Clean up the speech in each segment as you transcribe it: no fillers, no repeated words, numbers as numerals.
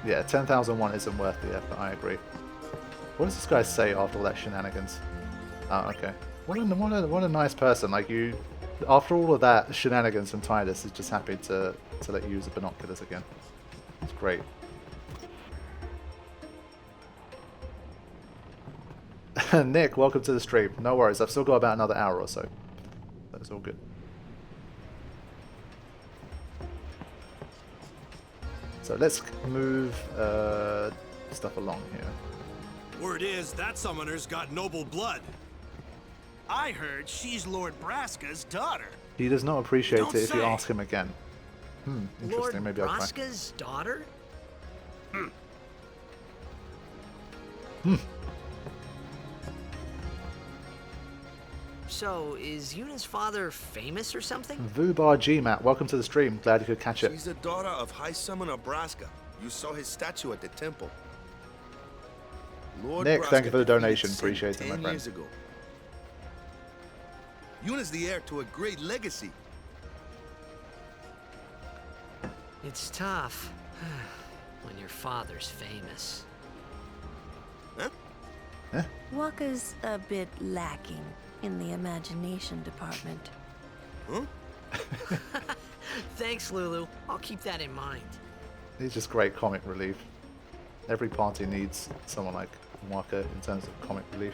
Yeah, 10,001 isn't worth the effort, I agree. What does this guy say after all that shenanigans? Oh, okay. What a nice person. Like, you, after all of that shenanigans from Titus, is just happy to let you use the binoculars again. It's great. Nick, welcome to the stream. No worries, I've still got about another hour or so. That's all good. So let's move stuff along here. Word is that summoner's got noble blood. I heard she's Lord Braska's daughter. He does not appreciate Don't it if you say. ask him again. Interesting. Lord Maybe I'll try. Braska's daughter? So, is Yuna's father famous or something? Vubar GMAT, welcome to the stream. Glad you could catch it. She's the daughter of High Summoner Braska. You saw his statue at the temple. Lord Nick, thank you for the Braska defeated donation. Sin Appreciate it, my 10 friend. years ago. Yuna's the heir to a great legacy. It's tough when your father's famous. Huh? Waka's a bit lacking in the imagination department. Huh? Thanks, Lulu. I'll keep that in mind. He's just great comic relief. Every party needs someone like Waka in terms of comic relief.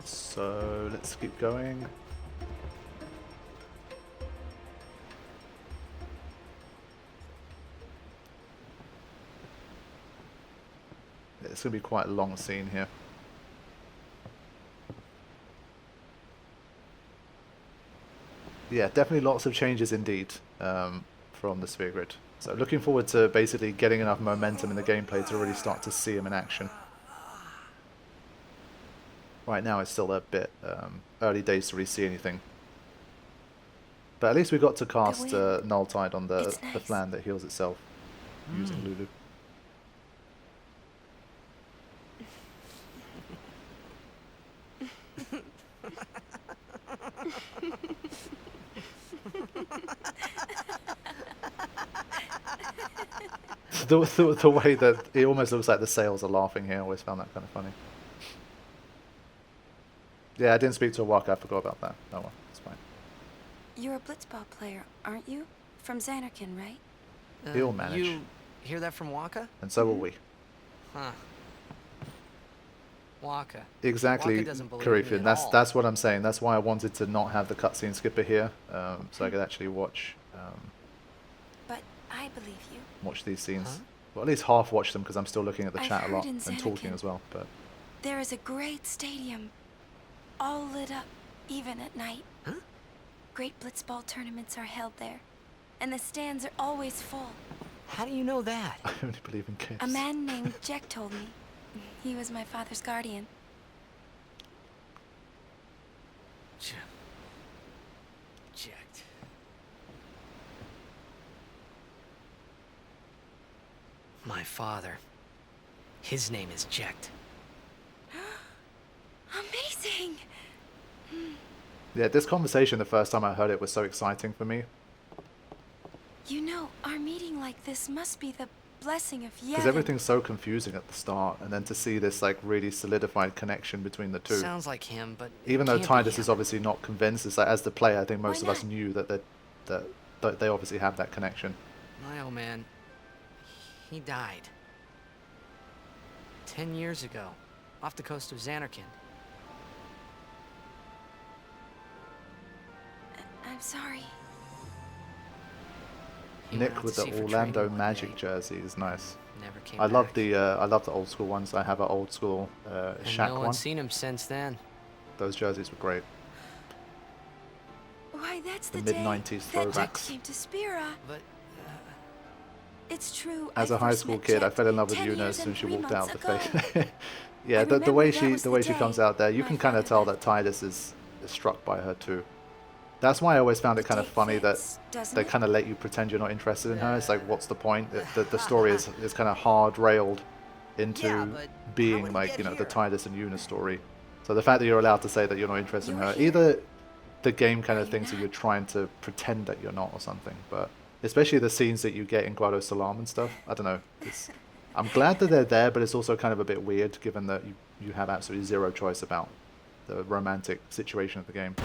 So let's keep going. It's going to be quite a long scene here. Yeah, definitely lots of changes indeed from the Sphere Grid. So looking forward to basically getting enough momentum in the gameplay to really start to see him in action. Right now it's still a bit early days to really see anything. But at least we got to cast Null Tide on the Flan that heals itself using Lulu. The way that it almost looks like the sails are laughing here, I always found that kind of funny. Yeah, I didn't speak to a Waka, I forgot about that. Oh well, it's fine. You're a blitzball player, aren't you? From Xanarkin, right? He'll manage. You hear that from Waka? And so will we. Huh. Waka. Exactly, Waka doesn't believe me Karifian. at all. That's what I'm saying. That's why I wanted to not have the cutscene skipper here, so I could actually watch But I believe you. watch these scenes. Huh? Well, at least half watch them because I'm still looking at the I've chat a lot heard in and talking Xanarkin. as well. But There is a great stadium, all lit up, even at night. Huh? Great blitzball tournaments are held there, and the stands are always full. How do you know that? I only believe in kids. A man named Jack told me. He was my father's guardian. Checked. My father. His name is Jekt. Amazing! Yeah, this conversation, the first time I heard it, was so exciting for me. You know, our meeting like this must be the blessing of Yevon. Because everything's so confusing at the start, and then to see this like really solidified connection between the two. Sounds like him, but it Even though can't be Titus him. is obviously not convinced, it's like as the player, I think most Why of us not? knew that they obviously have that connection. My old man, he died 10 years ago, off the coast of Xanarkin. I'm sorry. He went Nick out with to the sea for Orlando training one Magic day. jersey is nice. Never came I love back. the old school ones. I have an old school And Shaq no one. one's seen him since then. Those jerseys were great. Why, that's The the, mid-90s day that Jack throwbacks. came to Spira. But It's true. As I a high first school met kid, I Jack fell in love with 10 Yuna years as soon and as she 3 walked out months of the ago. face. Yeah, I the remember way that she was the the way she day comes out there, you my can kind of father tell left. that Titus is struck by her too. That's why I always found it The kind of date funny that fits, doesn't they it? kind of let you pretend you're not interested in her. It's like, what's the point? The story is kind of hard railed into Yeah, but how being would he like, get you know, the here? Titus and Yuna story. So the fact that you're allowed to say that you're not interested in You're her, here. either the game kind Are of you thinks that not? you're trying to pretend that you're not or something, but Especially the scenes that you get in Guado Salam and stuff. I don't know. I'm glad that they're there, but it's also kind of a bit weird given that you have absolutely zero choice about the romantic situation of the game.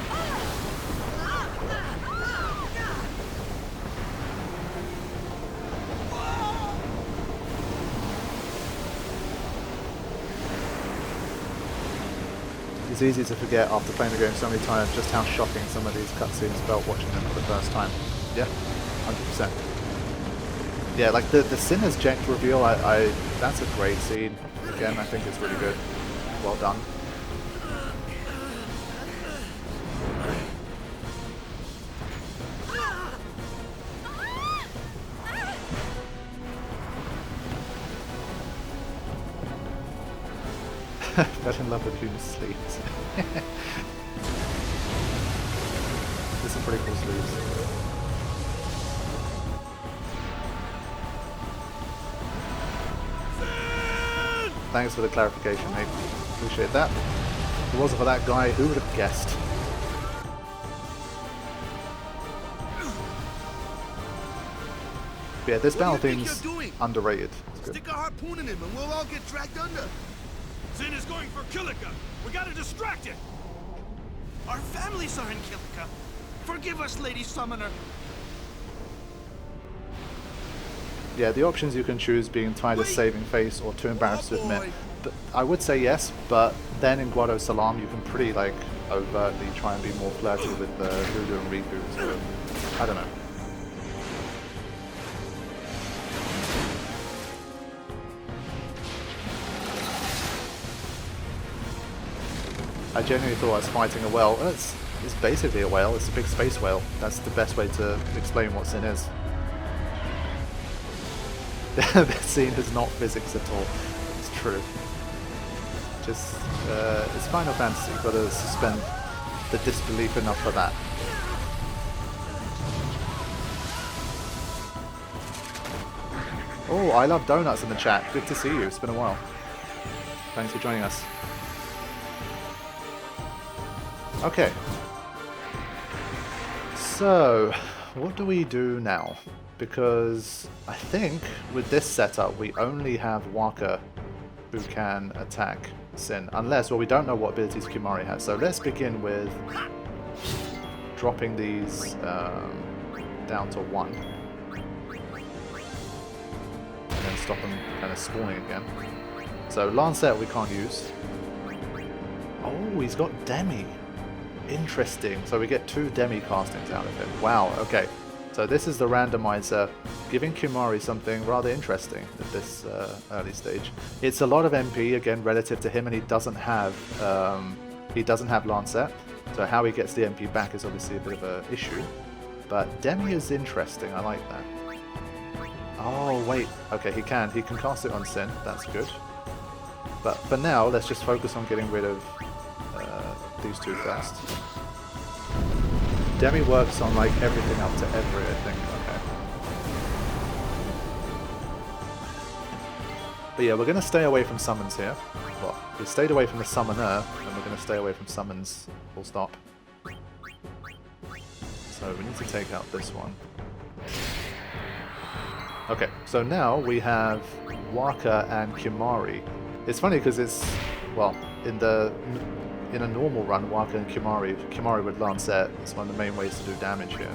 It's easy to forget after playing the game so many times just how shocking some of these cutscenes felt watching them for the first time. Yeah, 100%. Yeah, like the Sinner's Janked reveal, that's a great scene. Again, I think it's really good. Well done. Fell in love with human sleeves. There's some pretty cool sleeves. Thanks for the clarification, mate. Appreciate that. If it wasn't for that guy, who would have guessed? Yeah, this battle theme's underrated. It's good. Stick a harpoon in him and we'll all get dragged under. Zin is going for Kilika. We gotta distract it. Our families are in Kilika. Forgive us, Lady Summoner. Yeah, the options you can choose being Titus saving face or too embarrassed to admit. But I would say yes, but then in Guado Salam you can pretty like overtly try and be more flirty with the Lulu and Riku, so I don't know. I genuinely thought I was fighting a whale. It's basically a whale, it's a big space whale. That's the best way to explain what Sin is. This scene is not physics at all. It's true. Just, it's Final Fantasy. You've got to suspend the disbelief enough for that. Oh, I love donuts in the chat. Good to see you. It's been a while. Thanks for joining us. Okay. So, what do we do now? Because I think with this setup we only have Waka who can attack Sin. Unless, well, we don't know what abilities Kimari has. So let's begin with dropping these down to 1. And then stop them kind of spawning again. So Lancet we can't use. Oh, he's got Demi. Interesting. So we get 2 Demi castings out of him. Wow, okay. So this is the randomizer giving Kimari something rather interesting at this early stage. It's a lot of MP again relative to him, and he doesn't have Lancet. So how he gets the MP back is obviously a bit of an issue. But Demi is interesting. I like that. Oh wait, okay, he can cast it on Sin. That's good. But for now, let's just focus on getting rid of these 2 first. Demi works on like everything up to every, I think. Okay. But yeah, we're going to stay away from summons here. Well, we stayed away from the summoner, and we're going to stay away from summons full stop. So we need to take out this one. Okay, so now we have Waka and Kimari. It's funny because it's, well, in a normal run, Waka and Kimari with Lancet is one of the main ways to do damage here.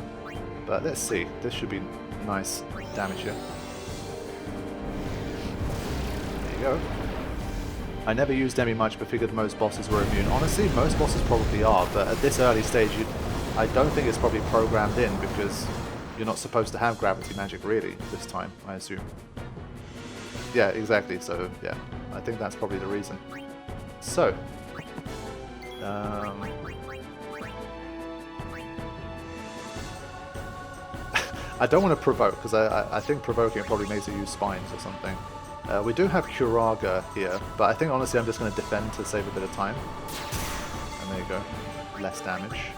But let's see, this should be nice damage here. There you go. I never used Demi much, but figured most bosses were immune. Honestly, most bosses probably are, but at this early stage, I don't think it's probably programmed in, because you're not supposed to have gravity magic really this time, I assume. Yeah, exactly, so yeah, I think that's probably the reason. So, I don't want to provoke, because I think provoking probably makes it use spines or something. We do have Kuraga here, but I think honestly I'm just going to defend to save a bit of time. And there you go, less damage.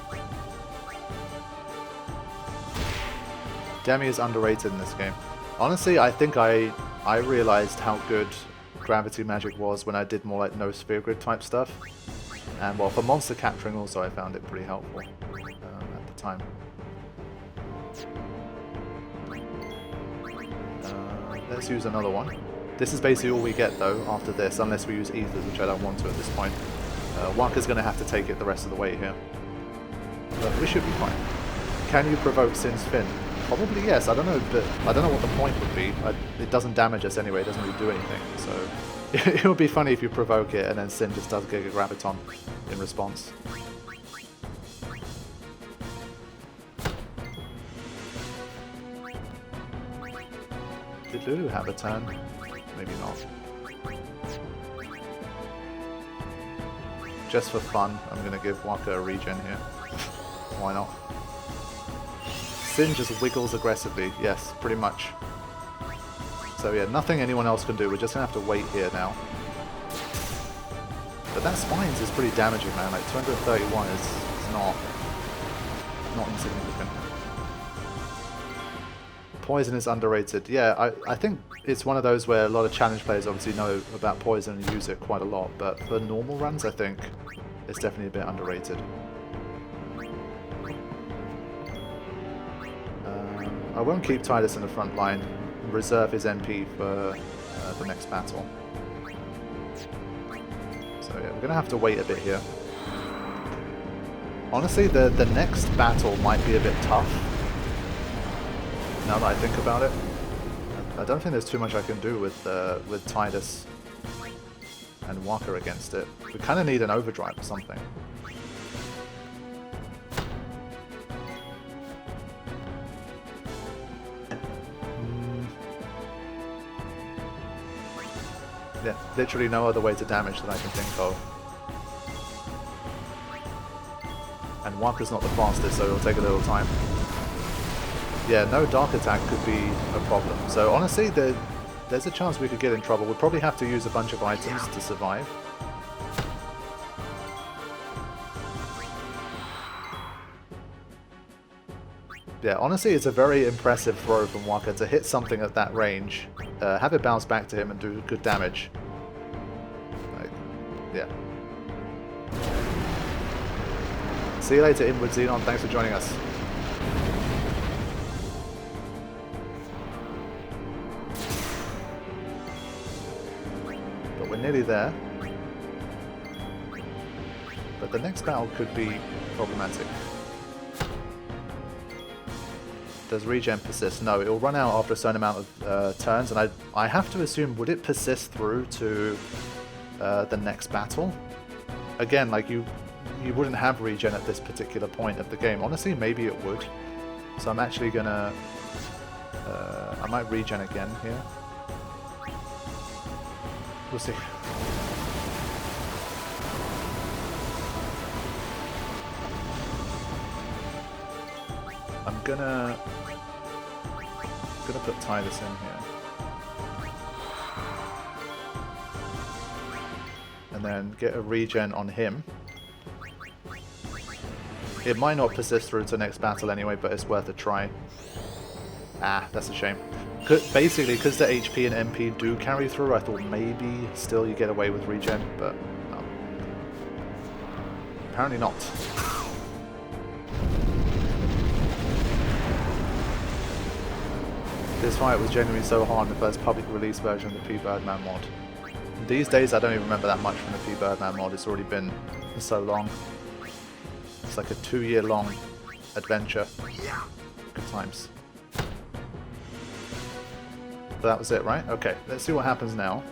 Demi is underrated in this game. Honestly, I think I realized how good gravity magic was when I did more like no sphere grid type stuff. And well, for monster capturing also I found it pretty helpful at the time. let's use another one. This is basically all we get though after this, unless we use ethers, which I don't want to at this point. Waka's going to have to take it the rest of the way here. But we should be fine. Can you provoke Sin's Fin? Probably yes, I don't know, but I don't know what the point would be. It doesn't damage us anyway, it doesn't really do anything, so... it would be funny if you provoke it and then Sin just does Giga Graviton in response. Did Lulu have a turn? Maybe not. Just for fun, I'm going to give Waka a regen here. Why not? Sin just wiggles aggressively, yes, pretty much. So yeah, nothing anyone else can do, we're just going to have to wait here now. But that Spines is pretty damaging, man, like 231 is not insignificant. Poison is underrated. Yeah, I think it's one of those where a lot of challenge players obviously know about poison and use it quite a lot, but for normal runs I think it's definitely a bit underrated. I won't keep Tidus in the front line, reserve his MP for the next battle. So yeah, we're going to have to wait a bit here. Honestly, the next battle might be a bit tough. Now that I think about it, I don't think there's too much I can do with Tidus and Waka against it. We kind of need an overdrive or something. Yeah, literally no other way to damage that I can think of. And Waka's not the fastest, so it'll take a little time. Yeah, no dark attack could be a problem. So honestly, there's a chance we could get in trouble. We'll probably have to use a bunch of items to survive. Yeah, honestly, it's a very impressive throw from Waka to hit something at that range, have it bounce back to him and do good damage. Like, yeah. See you later, Inward Xenon. Thanks for joining us. But we're nearly there. But the next battle could be problematic. Does regen persist? No, it will run out after a certain amount of turns, and I have to assume, would it persist through to the next battle? Again, like you wouldn't have regen at this particular point of the game. Honestly, maybe it would. So I'm actually gonna, I might regen again here. We'll see. I'm gonna put Tidus in here. And then get a regen on him. It might not persist through to the next battle anyway, but it's worth a try. Ah, that's a shame. Basically, because the HP and MP do carry through, I thought maybe still you get away with regen, but no. Apparently not. This fight was genuinely so hard in the first public release version of the P-Birdman mod. These days I don't even remember that much from the P-Birdman mod, it's already been so long. It's like a 2-year long adventure. Good times. So that was it, right? Okay, let's see what happens now.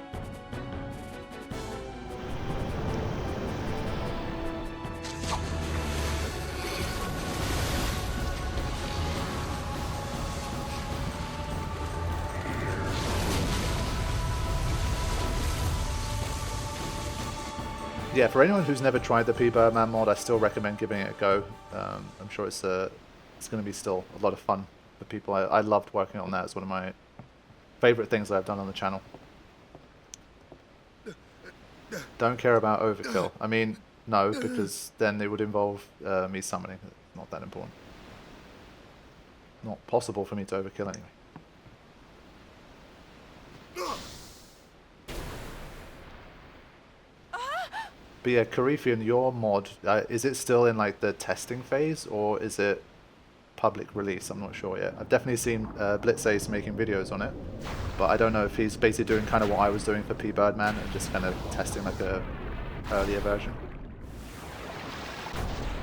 Yeah, for anyone who's never tried the P-Birdman mod, I still recommend giving it a go. I'm sure it's going to be still a lot of fun for people. I loved working on that. It's one of my favorite things that I've done on the channel. Don't care about overkill. I mean, no, because then it would involve me summoning. Not that important. Not possible for me to overkill anyway. But yeah, Carifian, your mod, is it still in like the testing phase or is it public release? I'm not sure yet. I've definitely seen Blitzace making videos on it. but I don't know if he's basically doing kind of what I was doing for P-Birdman and just kind of testing like a earlier version.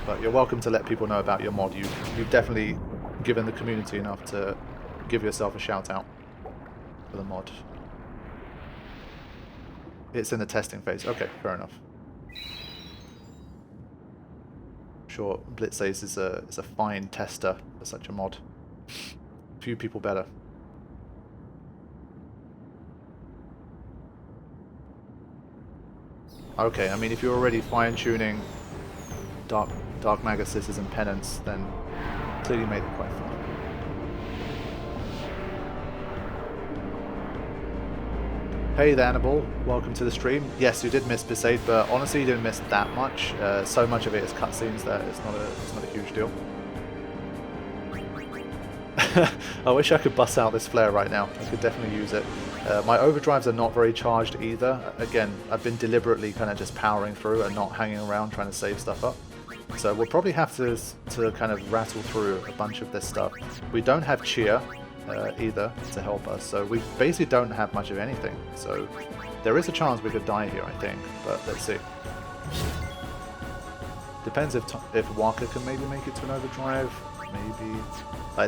But you're welcome to let people know about your mod. You've definitely given the community enough to give yourself a shout out for the mod. It's in the testing phase. Okay, fair enough. Sure, Blitzace is a fine tester for such a mod. Few people better. Okay, I mean, if you're already fine-tuning Dark Magus Sisters and Penance, then clearly made it quite fun. Hey there, Annabelle. Welcome to the stream. Yes, you did miss Besaid, but honestly, you didn't miss that much. So much of it is cutscenes that it's not a huge deal. I wish I could bust out this flare right now. I could definitely use it. My overdrives are not very charged either. Again, I've been deliberately kind of just powering through and not hanging around trying to save stuff up. So we'll probably have to kind of rattle through a bunch of this stuff. We don't have cheer either to help us, so we basically don't have much of anything. So there is a chance we could die here, I think, but let's see. Depends if Waka can maybe make it to an overdrive. Maybe.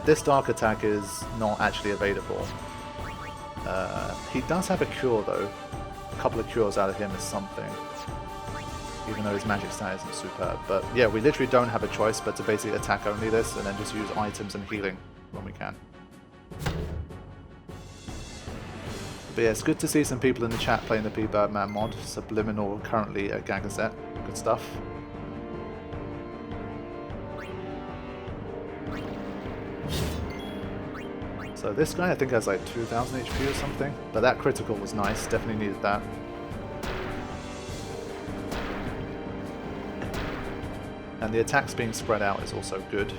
This dark attack is not actually available. He does have a cure though. A couple of cures out of him is something. Even though his magic stat isn't superb. But yeah, we literally don't have a choice but to basically attack only this and then just use items and healing when we can. But yeah, it's good to see some people in the chat playing the P-Birdman mod. Subliminal currently at Gagazette. Good stuff. So this guy I think has like 2000 HP or something, but that critical was nice, definitely needed that. And the attacks being spread out is also good.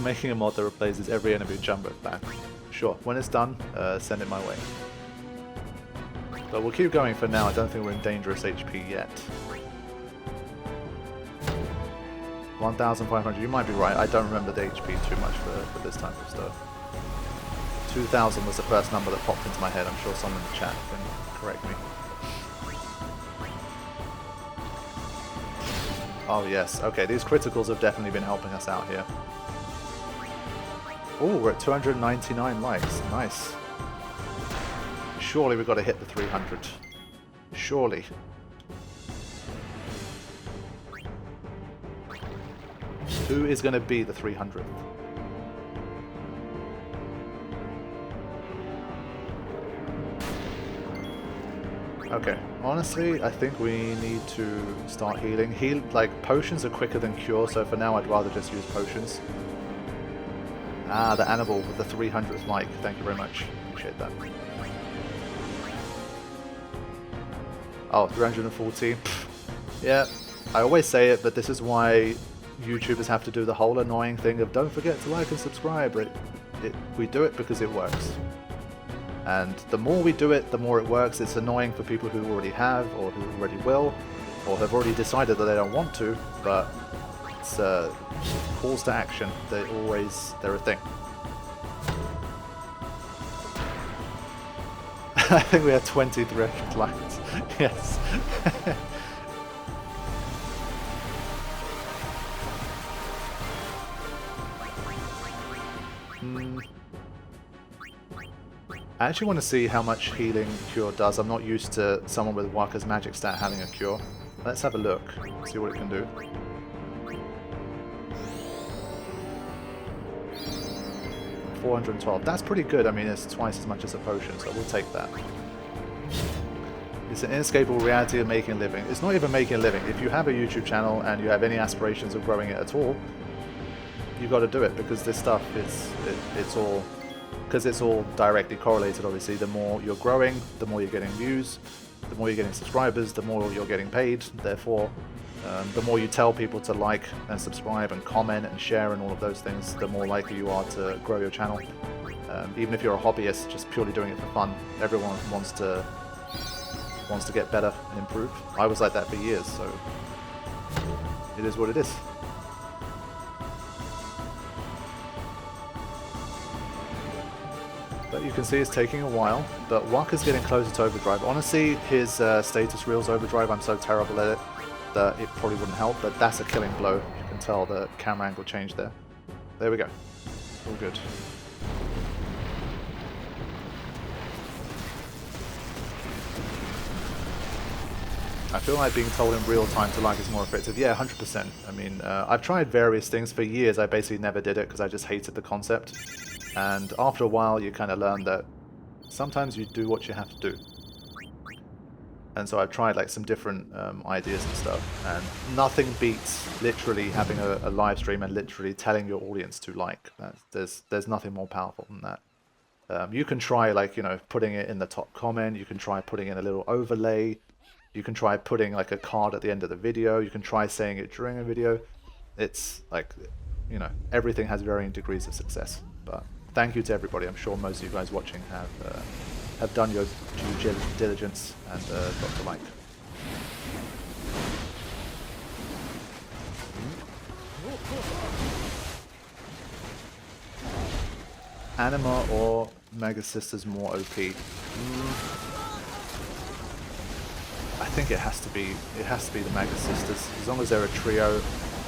Making a mod that replaces every enemy jumbo back. Sure, when it's done, send it my way. But we'll keep going for now, I don't think we're in dangerous HP yet. 1,500, you might be right, I don't remember the HP too much for this type of stuff. 2,000 was the first number that popped into my head, I'm sure someone in the chat can correct me. Oh yes, okay, these criticals have definitely been helping us out here. Oh, we're at 299 likes, nice. Surely we've got to hit the 300. Surely. Who is going to be the 300th? Okay, honestly, I think we need to start healing. Like, potions are quicker than cure, so for now I'd rather just use potions. Ah, the Annabelle with the 300th like. Thank you very much. Appreciate that. Oh, 314. Yeah, I always say it, but this is why YouTubers have to do the whole annoying thing of don't forget to like and subscribe. We do it because it works. And the more we do it, the more it works. It's annoying for people who already have, or who already will, or have already decided that they don't want to, but it's calls to action. They're a thing. I think we have 23 likes. Yes. I actually want to see how much healing cure does. I'm not used to someone with Waka's magic stat having a cure. Let's have a look, see what it can do. $412. That's pretty good. I mean, it's twice as much as a potion, so we'll take that. It's an inescapable reality of making a living. It's not even making a living. If you have a YouTube channel and you have any aspirations of growing it at all, you've got to do it, because this stuff it's all directly correlated. Obviously, the more you're growing, the more you're getting views, the more you're getting subscribers, the more you're getting paid. Therefore, the more you tell people to like and subscribe and comment and share and all of those things, the more likely you are to grow your channel. Even if you're a hobbyist, just purely doing it for fun, everyone wants to get better and improve. I was like that for years, so it is what it is. But you can see it's taking a while, but Waka's getting closer to overdrive. Honestly, his status reels overdrive, I'm so terrible at it that it probably wouldn't help, but that's a killing blow. You can tell the camera angle changed there. There we go. All good. I feel like being told in real time to like is more effective. Yeah, 100%. I mean, I've tried various things. For years, I basically never did it because I just hated the concept. And after a while, you kind of learn that sometimes you do what you have to do. And so I've tried like some different ideas and stuff. And nothing beats literally having a live stream and literally telling your audience to like. There's nothing more powerful than that. You can try like, you know, putting it in the top comment. You can try putting in a little overlay. You can try putting like a card at the end of the video. You can try saying it during a video. It's like, you know, everything has varying degrees of success. But thank you to everybody. I'm sure most of you guys watching have done your due diligence and got to like. Anima or Mega Sisters more OP? I think it has to be the Mega Sisters. As long as they're a trio,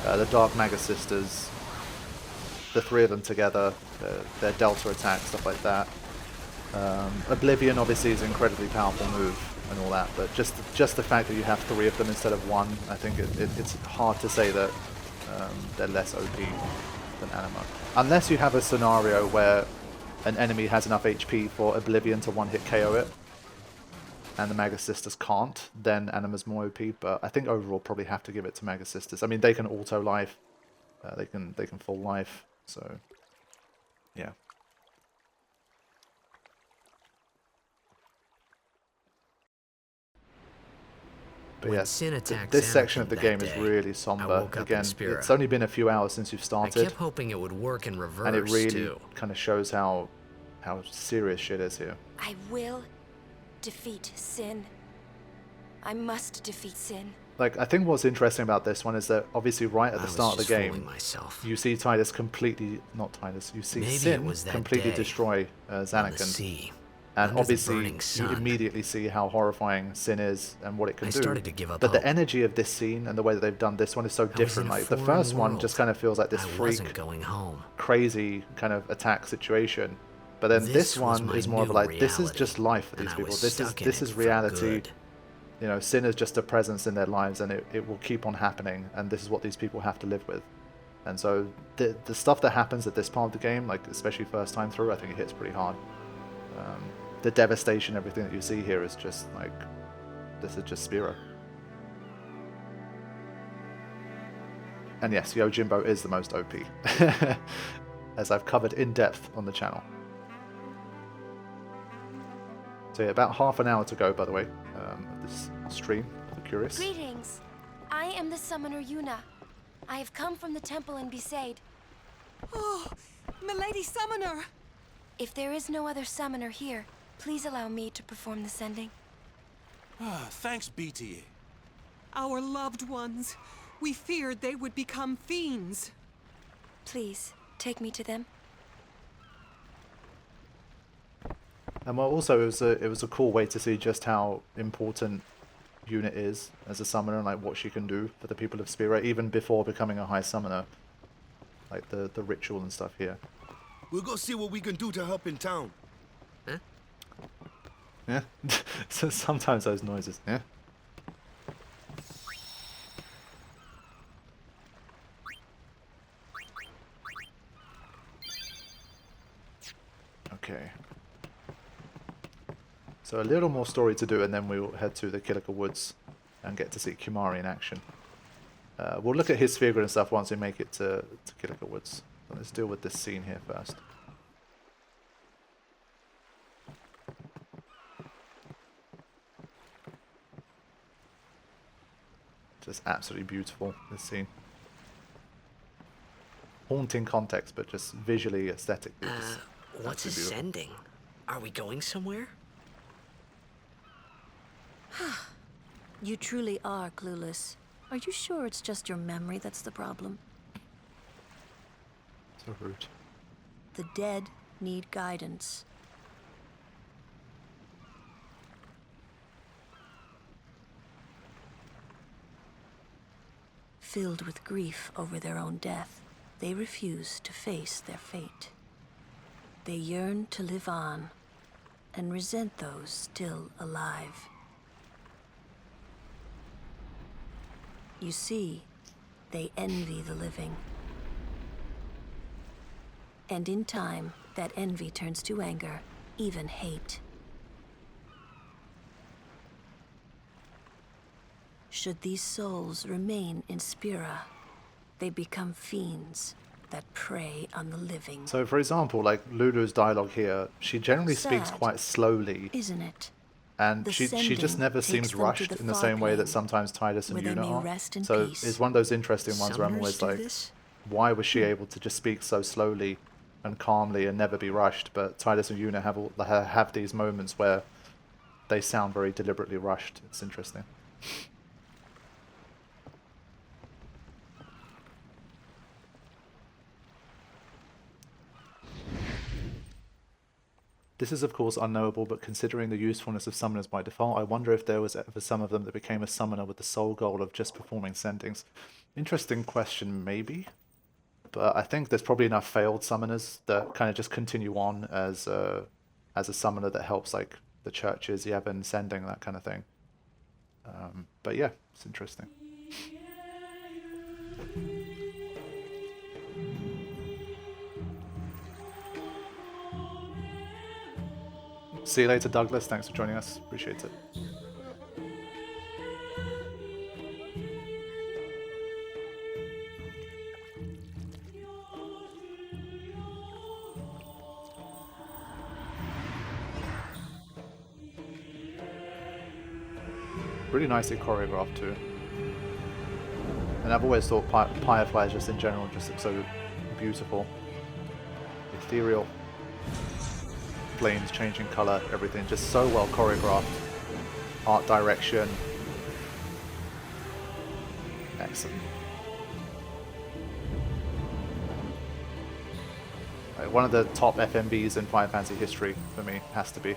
the Dark Mega Sisters, the three of them together, their Delta attack, stuff like that. Oblivion obviously is an incredibly powerful move and all that, but just the fact that you have three of them instead of one, I think it's hard to say that they're less OP than Anima. Unless you have a scenario where an enemy has enough HP for Oblivion to one-hit KO it, and the Mega Sisters can't, then Anima's more OP, but I think overall probably have to give it to Mega Sisters. I mean, they can auto life, they can full life, so yeah. But yes, this section of the game is really somber. Again, it's only been a few hours since you've started. I kept hoping it would work in reverse, and it really kind of shows how serious shit is here. I will defeat sin. I must defeat sin. Like, I think what's interesting about this one is that obviously right at the start of the game, you see Tidus completely, not Tidus, you see Sin completely destroy Xanakin. And obviously you immediately see how horrifying Sin is and what it can do. But the energy of this scene and the way that they've done this one is so different. Like the first one just kind of feels like this freak, crazy kind of attack situation. But then this one is more of like, this is just life for these people. This is reality. You know, sin is just a presence in their lives, and it will keep on happening, and this is what these people have to live with. And so the stuff that happens at this part of the game, like especially first time through, I think it hits pretty hard. The devastation, everything that you see here is just like, this is just Spira. And yes, Yojimbo is the most OP, as I've covered in depth on the channel. So yeah, about half an hour to go, by the way, of this stream, for the curious. Greetings. I am the summoner Yuna. I have come from the temple in Besaid. Oh, milady summoner! If there is no other summoner here, please allow me to perform the sending. Thanks, BTA. Our loved ones. We feared they would become fiends. Please, take me to them. And well, also it was a cool way to see just how important Yuna is as a summoner and like what she can do for the people of Spira, even before becoming a high summoner. Like the ritual and stuff here. We'll go see what we can do to help in town. Huh? Yeah. So sometimes those noises. Yeah. Okay. So a little more story to do, and then we'll head to the Kilika Woods and get to see Kimari in action. We'll look at his figure and stuff once we make it to Kilika Woods. So let's deal with this scene here first. Just absolutely beautiful, this scene. Haunting context, but just visually, aesthetically. What's ascending? Are we going somewhere? You truly are clueless. Are you sure it's just your memory that's the problem? So rude. The dead need guidance. filled with grief over their own death, they refuse to face their fate. They yearn to live on and resent those still alive. You see, they envy the living. And in time, that envy turns to anger, even hate. Should these souls remain in Spira, they become fiends that prey on the living. So, for example, like Lulu's dialogue here, she generally speaks Sad, quite slowly, isn't it? and The she just sending never takes seems them to rushed the in the far same way that plane, sometimes Titus and where they Yuna may are. rest in So peace. it's one of those interesting ones where I'm Summoners always do like, this? why was she able to just speak so slowly and calmly and never be rushed? But Titus and Yuna have these moments where they sound very deliberately rushed. It's interesting. This is of course unknowable, but considering the usefulness of summoners by default, I wonder if there was ever some of them that became a summoner with the sole goal of just performing sendings. Interesting question, maybe. But I think there's probably enough failed summoners that kind of just continue on as a summoner that helps like the churches, Yevon, sending, that kind of thing. But yeah, it's interesting. See you later, Douglas. Thanks for joining us. Appreciate it. Really nicely choreographed too. And I've always thought Fireflies just in general just look so beautiful. Ethereal. Flames changing colour, everything just so well choreographed. Art direction. Excellent. Like, one of the top FMVs in Final Fantasy history for me, has to be.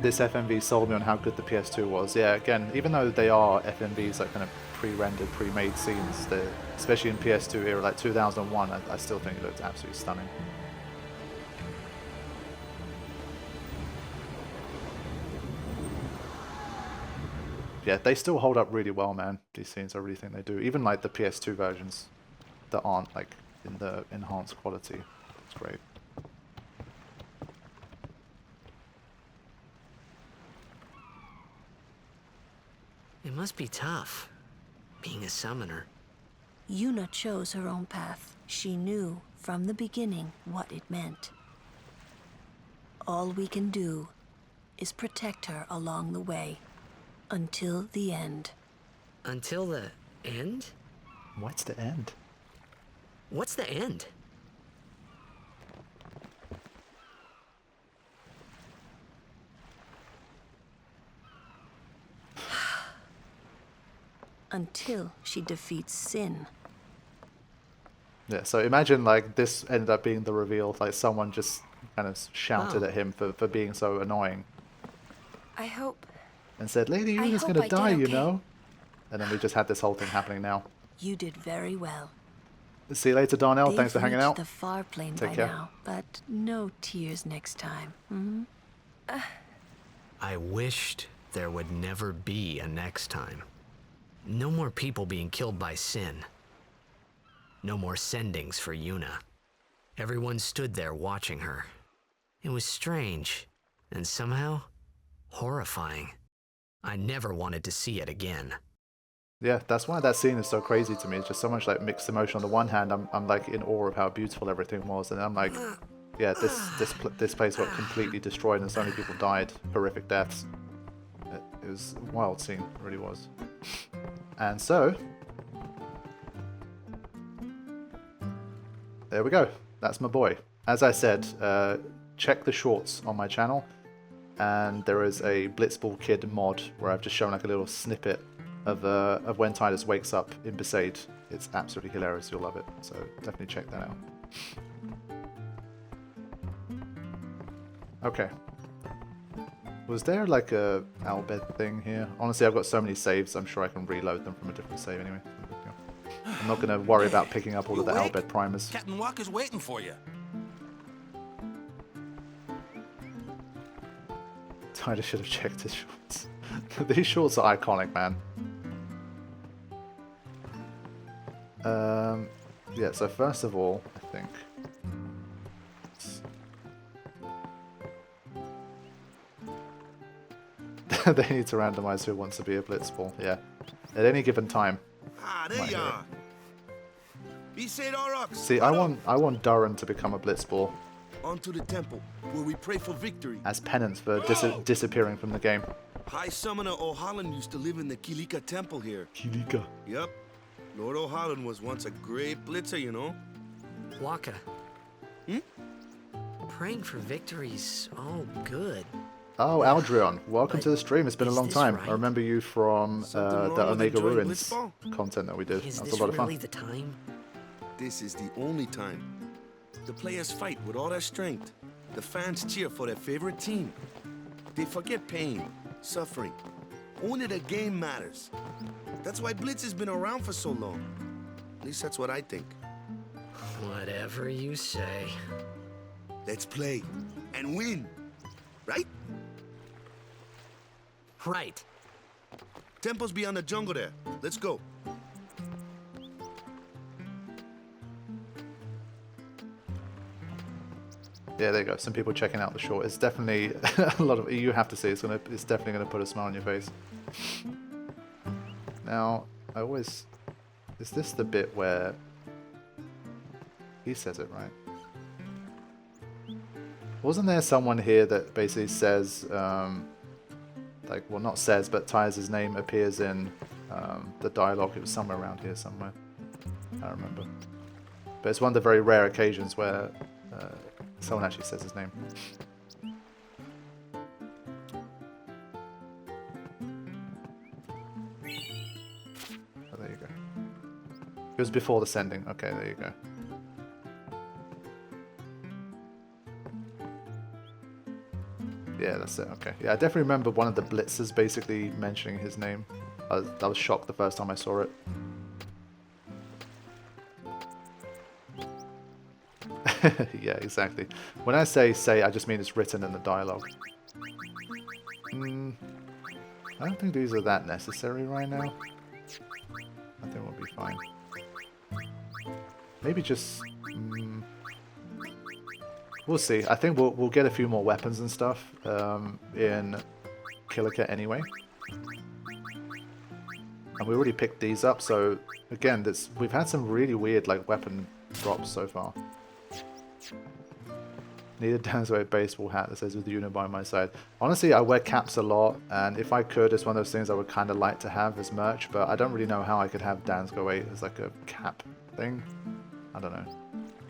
This FMV sold me on how good the PS2 was. Yeah, again, even though they are FMVs, like kind of pre-rendered, pre-made scenes, especially in PS2 era, like 2001, I still think it looked absolutely stunning. Yeah, they still hold up really well, man. These scenes, I really think they do. Even like the PS2 versions that aren't like in the enhanced quality. It's great. It must be tough, being a summoner. Yuna chose her own path. She knew from the beginning what it meant. All we can do is protect her along the way, until the end. Until the end? What's the end? What's the end? Until she defeats sin. Yeah, so imagine like this ended up being the reveal, like someone just kind of shouted Oh. at him for being so annoying I hope. and said, Lady I Yuna's hope gonna I did die, you okay. know? And then we just had this whole thing happening now. You did very well. See you later, Darnell. They've Thanks for hanging reached out. the far plane Take by care. now, but no tears next time. Hmm? I wished there would never be a next time. No more people being killed by sin. No more sendings for Yuna. Everyone stood there watching her. It was strange, and somehow horrifying. I never wanted to see it again. Yeah, that's why that scene is so crazy to me. It's just so much like mixed emotion. On the one hand, I'm like in awe of how beautiful everything was, and I'm like, yeah, this place got completely destroyed, and so many people died, horrific deaths. It was a wild scene, it really was. And so, there we go. That's my boy. As I said, check the shorts on my channel, and there is a Blitzball Kid mod where I've just shown like a little snippet of when Titus wakes up in Besaid. It's absolutely hilarious. You'll love it. So definitely check that out. Okay. Was there like a Albed thing here? Honestly, I've got so many saves. I'm sure I can reload them from a different save anyway. I'm not going to worry about picking up all of the Albed primers. Captain Walker's waiting for you. Titus should have checked his shorts. These shorts are iconic, man. Yeah, so first of all, I think... they need to randomize who wants to be a blitzball, yeah. At any given time. Ah, there you are. See, I want Duran to become a blitzball. Onto the temple, where we pray for victory. As penance for disappearing from the game. High Summoner O'Holland used to live in the Kilika temple here. Kilika. Yep. Lord O'Holland was once a great blitzer, you know. Waka. Praying for victory's all good. Oh, Aldrion, welcome to the stream. It's been a long time. Right? I remember you from the Omega Ruins content that we did. Is That was this a lot of fun. really the time? This is the only time. The players fight with all their strength. The fans cheer for their favorite team. They forget pain, suffering. Only the game matters. That's why Blitz has been around for so long. At least that's what I think. Whatever you say. Let's play and win, right? Right. Temple's beyond the jungle there. Let's go. Yeah, there you go. Some people checking out the short. It's definitely a lot of. You have to see. It's definitely gonna put a smile on your face. Now, I always. Is this the bit where he says it right? Wasn't there someone here that basically says, like, well, not says, but Tyres' name appears in the dialogue? It was somewhere around here somewhere. I don't remember. But it's one of the very rare occasions where someone actually says his name. Oh, there you go. It was before the sending. Okay, there you go. Yeah, that's it. Okay. Yeah, I definitely remember one of the blitzers basically mentioning his name. I was shocked the first time I saw it. Yeah, exactly. When I say, I just mean it's written in the dialogue. I don't think these are that necessary right now. I think we'll be fine. Maybe just... we'll see. I think we'll get a few more weapons and stuff in Kilika anyway. And we already picked these up, so again, we've had some really weird like weapon drops so far. Need a Dansg08 baseball hat that says with Una by my side. Honestly, I wear caps a lot, and if I could, it's one of those things I would kind of like to have as merch, but I don't really know how I could have Dansg08 as like a cap thing. I don't know.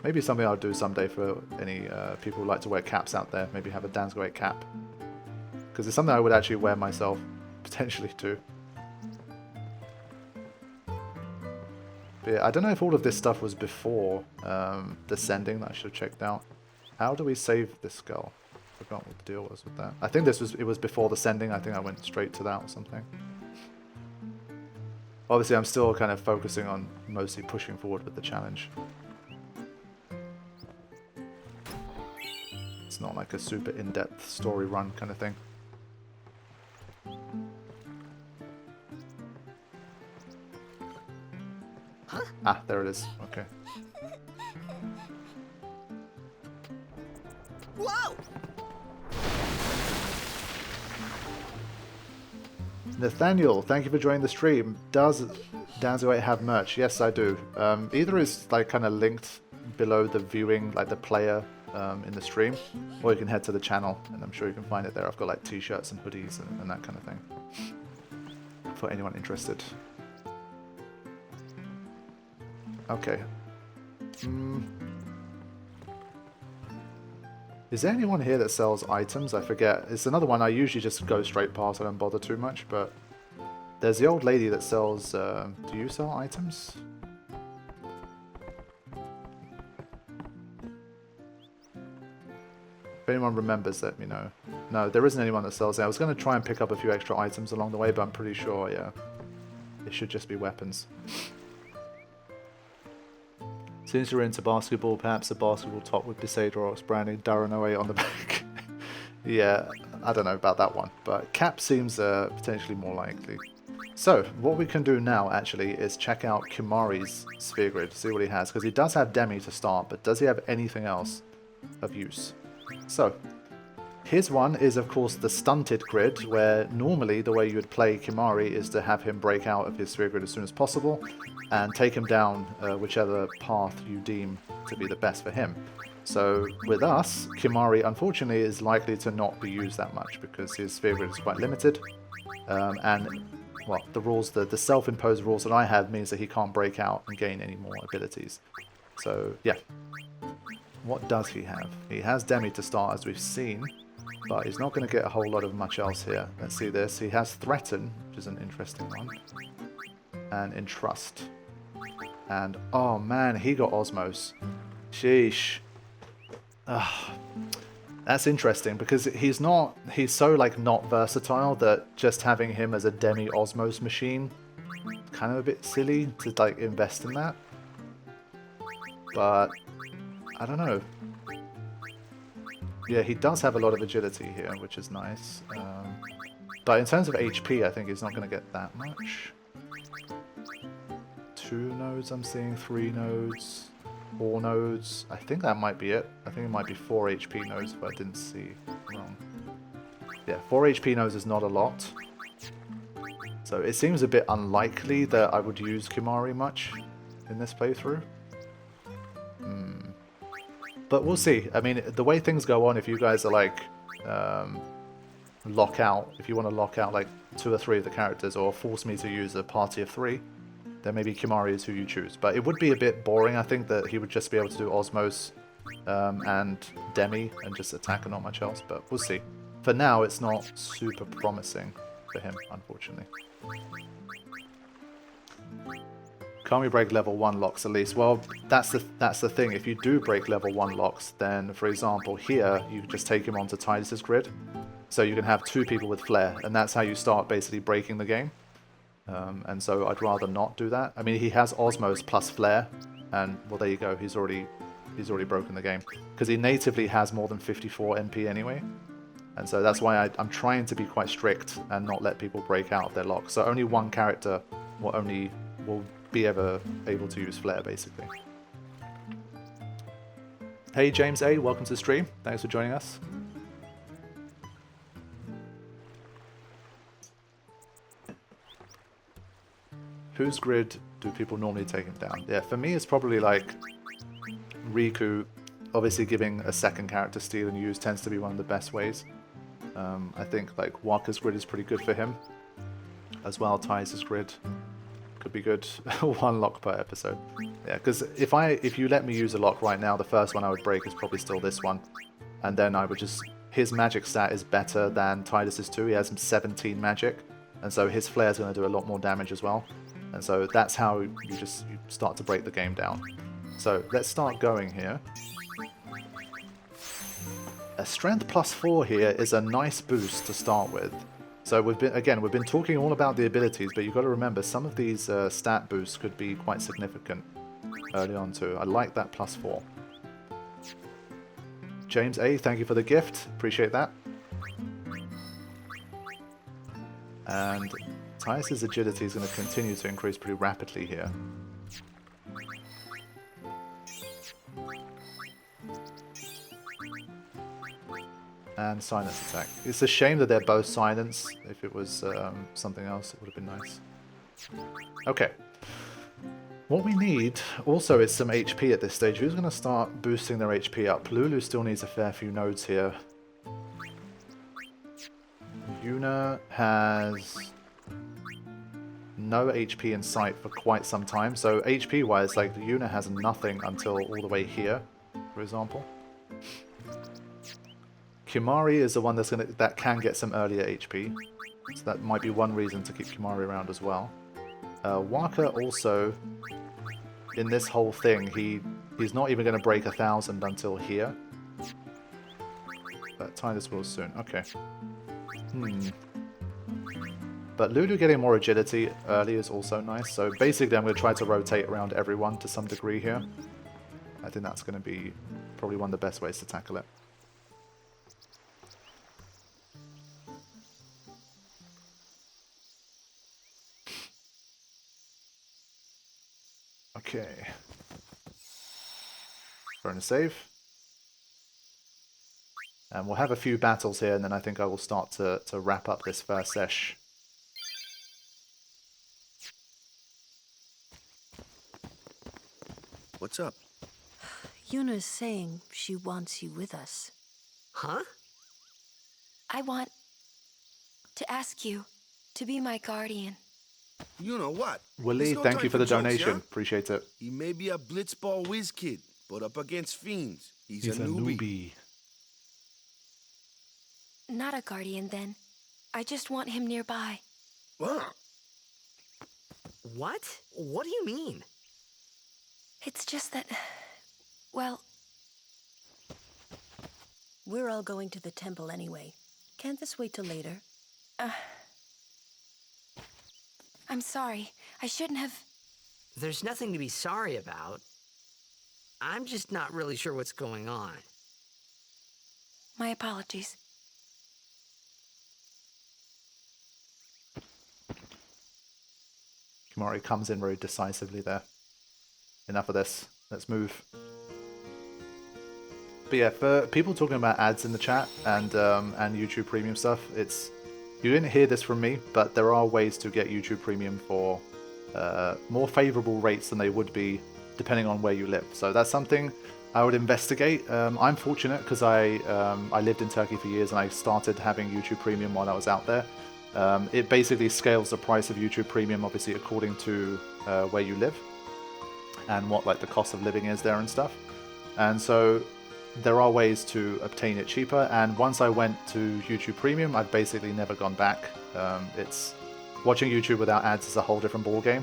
Maybe something I'll do someday for any people who like to wear caps out there. Maybe have a Dansg08 cap. Because it's something I would actually wear myself, potentially too. But yeah, I don't know if all of this stuff was before the sending that I should have checked out. How do we save this skull? I forgot what the deal was with that. I think it was before the sending. I think I went straight to that or something. Obviously, I'm still kind of focusing on mostly pushing forward with the challenge. It's not like a super in-depth story run kind of thing. Huh? Ah, there it is. Okay. Whoa! Nathaniel, thank you for joining the stream. Does Dansg08 have merch? Yes, I do. Either is like kind of linked below the viewing, like the player in the stream, or you can head to the channel, and I'm sure you can find it there. I've got like t-shirts and hoodies and that kind of thing for anyone interested. Okay. Is there anyone here that sells items? I forget. It's another one I usually just go straight past. I don't bother too much, but There's the old lady that sells... do you sell items? If anyone remembers, let me know. No, there isn't anyone that sells it. I was going to try and pick up a few extra items along the way, but I'm pretty sure, yeah. It should just be weapons. Since you're into basketball, perhaps a basketball top with Dansg08 branding Dansg08 on the back. Yeah, I don't know about that one, but cap seems potentially more likely. So, what we can do now, actually, is check out Kimahri's sphere grid, see what he has, because he does have Demi to start, but does he have anything else of use? So, his one is, of course, the stunted grid, where normally the way you would play Kimahri is to have him break out of his sphere grid as soon as possible, and take him down whichever path you deem to be the best for him. So, with us, Kimahri, unfortunately, is likely to not be used that much, because his sphere grid is quite limited, and... well, the rules, the self-imposed rules that I have means that he can't break out and gain any more abilities. So, yeah. What does he have? He has Demi to start, as we've seen, but he's not going to get a whole lot of much else here. Let's see this. He has Threaten, which is an interesting one, and Entrust. And, oh man, he got Osmos. Sheesh. That's interesting, because he's so like not versatile that just having him as a Demi Osmos machine, kind of a bit silly to like invest in that. But, I don't know. Yeah, he does have a lot of agility here, which is nice. But in terms of HP, I think he's not going to get that much. 2 nodes I'm seeing, 3 nodes. 4 nodes. I think that might be it. I think it might be 4 HP nodes if I didn't see wrong. Yeah, 4 HP nodes is not a lot. So it seems a bit unlikely that I would use Kimahri much in this playthrough. But we'll see. I mean, the way things go on, if you guys are like lock out, if you want to lock out like 2 or 3 of the characters, or force me to use a party of 3, then maybe Kimahri is who you choose. But it would be a bit boring, I think, that he would just be able to do Osmos and Demi and just attack and not much else. But we'll see. For now, it's not super promising for him, unfortunately. Can we break level 1 locks at least? Well, that's the thing. If you do break level 1 locks, then, for example, here, you can just take him onto Tidus's grid. So you can have 2 people with Flare, and that's how you start basically breaking the game. And so I'd rather not do that. I mean, he has Osmos plus Flare, and, well, there you go. He's already broken the game. Because he natively has more than 54 MP anyway. And so that's why I'm trying to be quite strict and not let people break out of their locks. So only one character will be ever able to use Flare, basically. Hey, James A, welcome to the stream. Thanks for joining us. Whose grid do people normally take him down? Yeah, for me it's probably like Riku. Obviously giving a second character steal and use tends to be one of the best ways. I think like Waka's grid is pretty good for him. As well, Ty's grid could be good. 1 lock per episode. Yeah, because if you let me use a lock right now, the first one I would break is probably still this one. And then I would just... His magic stat is better than Tidus's too. He has 17 magic. And so his flare is going to do a lot more damage as well. And so that's how you start to break the game down. So let's start going here. A strength +4 here is a nice boost to start with. So we've been talking all about the abilities, but you've got to remember some of these stat boosts could be quite significant early on too. I like that +4. James A, thank you for the gift. Appreciate that. And Tyus's agility is going to continue to increase pretty rapidly here. And silence attack. It's a shame that they're both silence. If it was something else, it would have been nice. Okay. What we need also is some HP at this stage. Who's going to start boosting their HP up? Lulu still needs a fair few nodes here. Yuna has no HP in sight for quite some time. So HP-wise, like Yuna has nothing until all the way here, for example. Kimahri is the one that can get some earlier HP. So that might be one reason to keep Kimari around as well. Waka also, in this whole thing, he's not even going to break 1,000 until here. But Tidus will soon. Okay. But Lulu getting more agility early is also nice. So basically I'm going to try to rotate around everyone to some degree here. I think that's going to be probably one of the best ways to tackle it. Okay. Throwing a save. And we'll have a few battles here, and then I think I will start to wrap up this first sesh. What's up? Yuna's saying she wants you with us. Huh? I want to ask you to be my guardian. You know what? Willie, There's no thank time you for the jokes, donation. yeah? Appreciate it. He may be a blitzball whiz kid, but up against fiends, he's a newbie. Not a guardian, then. I just want him nearby. What? What? What do you mean? It's just that... Well, We're all going to the temple anyway. Can't this wait till later? I'm sorry. I shouldn't have... There's nothing to be sorry about. I'm just not really sure what's going on. My apologies. Kimari comes in very decisively there. Enough of this. Let's move. But yeah, for people talking about ads in the chat and YouTube Premium stuff, you didn't hear this from me, but there are ways to get YouTube Premium for more favorable rates than they would be depending on where you live. So that's something I would investigate. I'm fortunate because I lived in Turkey for years and I started having YouTube Premium while I was out there. It basically scales the price of YouTube Premium, obviously, according to where you live and what like the cost of living is there and stuff. And so there are ways to obtain it cheaper. And once I went to YouTube Premium, I've basically never gone back. It's watching YouTube without ads is a whole different ballgame.